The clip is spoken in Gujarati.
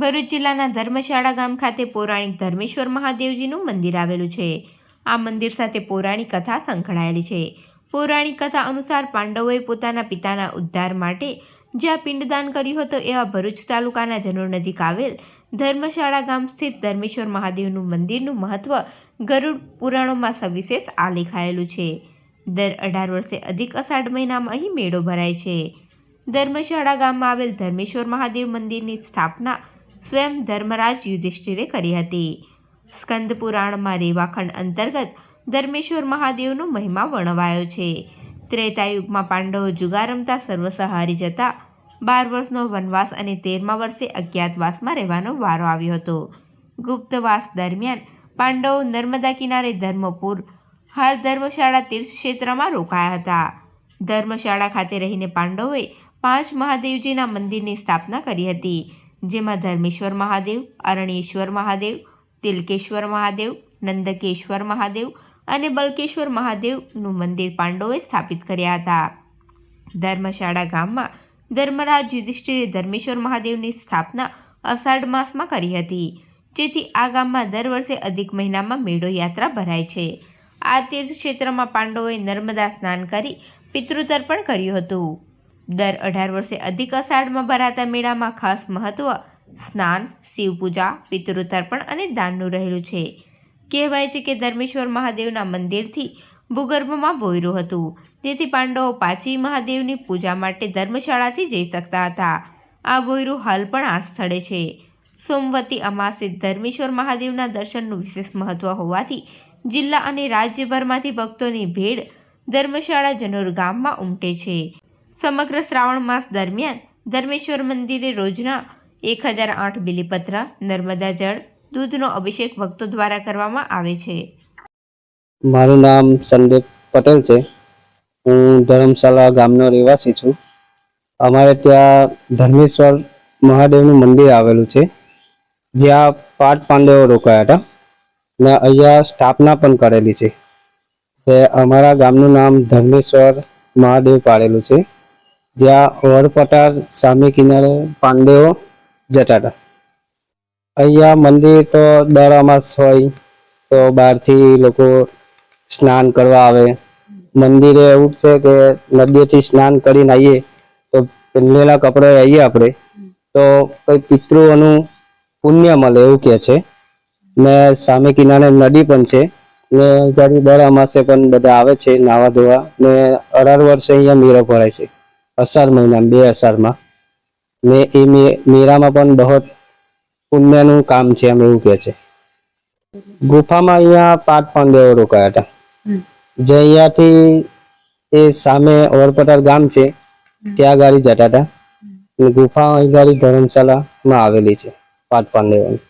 ભરૂચ જિલ્લાના ધર્મશાળા ગામ ખાતે પૌરાણિક ધર્મેશ્વર મહાદેવજીનું મંદિર આવેલું છે। આ મંદિર સાથે પૌરાણિક કથા સંકળાયેલી છે। પૌરાણિક કથા અનુસાર પાંડવોએ પોતાના પિતાના ઉદ્ધાર માટે જ્યાં પિંડદાન કર્યું હતું એવા ભરૂચ તાલુકાના જનોર નજીક આવેલ ધર્મશાળા ગામ સ્થિત ધર્મેશ્વર મહાદેવનું મંદિરનું મહત્વ ગરુડ પુરાણોમાં સવિશેષ આલેખાયેલું છે। દર 18 વર્ષે અધિક અષાઢ મહિનામાં અહીં મેળો ભરાય છે। ધર્મશાળા ગામમાં આવેલ ધર્મેશ્વર મહાદેવ મંદિરની સ્થાપના સ્વયં ધર્મરાજ યુધિષ્ઠિરે કરી હતી। સ્કંદ પુરાણમાં રેવાખંડ અંતર્ગત ધર્મેશ્વર મહાદેવનો મહિમા વર્ણવાયો છે। ત્રેતાયુગમાં પાંડવો જુગાર રમતા સર્વસ્વ હારી જતા 12 વર્ષનો વનવાસ અને 13મા વર્ષે અજ્ઞાતવાસમાં રહેવાનો વારો આવ્યો હતો। ગુપ્તવાસ દરમિયાન પાંડવો નર્મદા કિનારે ધર્મપુર હાલ ધર્મશાળા તીર્થ ક્ષેત્રમાં રોકાયા હતા। ધર્મશાળા ખાતે રહીને પાંડવોએ 5 મહાદેવજીના મંદિરની સ્થાપના કરી હતી, જેમાં ધર્મેશ્વર મહાદેવ, અરણ્યેશ્વર મહાદેવ, તિલકેશ્વર મહાદેવ, નંદકેશ્વર મહાદેવ અને બલકેશ્વર મહાદેવનું મંદિર પાંડવોએ સ્થાપિત કર્યા હતા। ધર્મશાળા ગામમાં ધર્મરાજ યુધિષ્ઠિરે ધર્મેશ્વર મહાદેવની સ્થાપના અષાઢ માસમાં કરી હતી, જેથી આ ગામમાં દર વર્ષે અધિક મહિનામાં મેળો યાત્રા ભરાય છે। આ તીર્થ ક્ષેત્રમાં પાંડવોએ નર્મદા સ્નાન કરી પિતૃતર્પણ કર્યું હતું। દર 18 વર્ષે અધિક અષાઢમાં ભરાતા મેળામાં ખાસ મહત્વ સ્નાન, શિવપૂજા, પિતૃતર્પણ અને દાનનું રહેલું છે। કહેવાય છે કે ધર્મેશ્વર મહાદેવના મંદિરથી ભૂગર્ભમાં ભોંયરું હતું, તેથી પાંડવો પાંચેય મહાદેવની પૂજા માટે ધર્મશાળાથી જઈ શકતા હતા। આ ભોંયરું હાલ પણ આ સ્થળે છે। સોમવતી અમાસે ધર્મેશ્વર મહાદેવના દર્શનનું વિશેષ મહત્વ હોવાથી જિલ્લા અને રાજ્યભરમાંથી ભક્તોની ભીડ ધર્મશાળા જનોર ગામમાં ઉમટે છે। સમગ્ર શ્રાવણ માસ દરમિયાન ધર્મેશ્વર મંદિરે રોજના 1008 બિલીપત્ર, નર્મદા જળ, દૂધનો અભિષેક ભક્તો દ્વારા કરવામાં આવે છે। મારું નામ સંદીપ પટેલ છે। હું ધર્મશાળા ગામનો રહેવાસી છું। અમારે ત્યાં ધર્મેશ્વર મહાદેવનું મંદિર આવેલું છે, જ્યાં 5 પાંડવો રોકાયા હતા ને અહીંયા સ્થાપના પણ કરેલી છે। તે અમારા ગામનું નામ ધર્મેશ્વર મહાદેવ પાડેલું છે, જ્યાં વરપટાર સામે કિનારે પાંડવો જતા હતા। અહીંયા મંદિર તો દર અમાસ હોય તો બહારથી લોકો સ્નાન કરવા આવે। મંદિરે એવું છે કે નદીએથી સ્નાન કરીને આવીએ તો પહેરેલા કપડાં આવીએ આપણે તો કંઈ પિતૃઓનું પુણ્ય મળે એવું કહે છે ને સામે કિનારે નદી પણ છે ને ત્યાંથી દર અમાસે પણ બધા આવે છે નાવા ધોવા ને 18 વર્ષે અહીંયા મેળો ભરાય છે અષાઢ મહિનામાં 2 અષાઢમાં ને એ મેળામાં પણ બહુ પુણ્યનું કામ છે એમ એવું કહે છે। ગુફામાં અહીંયા 5 પાંડવો રોકાયા હતા, જે અહીંયાથી એ સામે ઓરપટાર ગામ છે ત્યાં ગાડી જતા હતા। ગુફા અહીં ગાડી ધર્મશાળામાં આવેલી છે 5 પાંડવોની।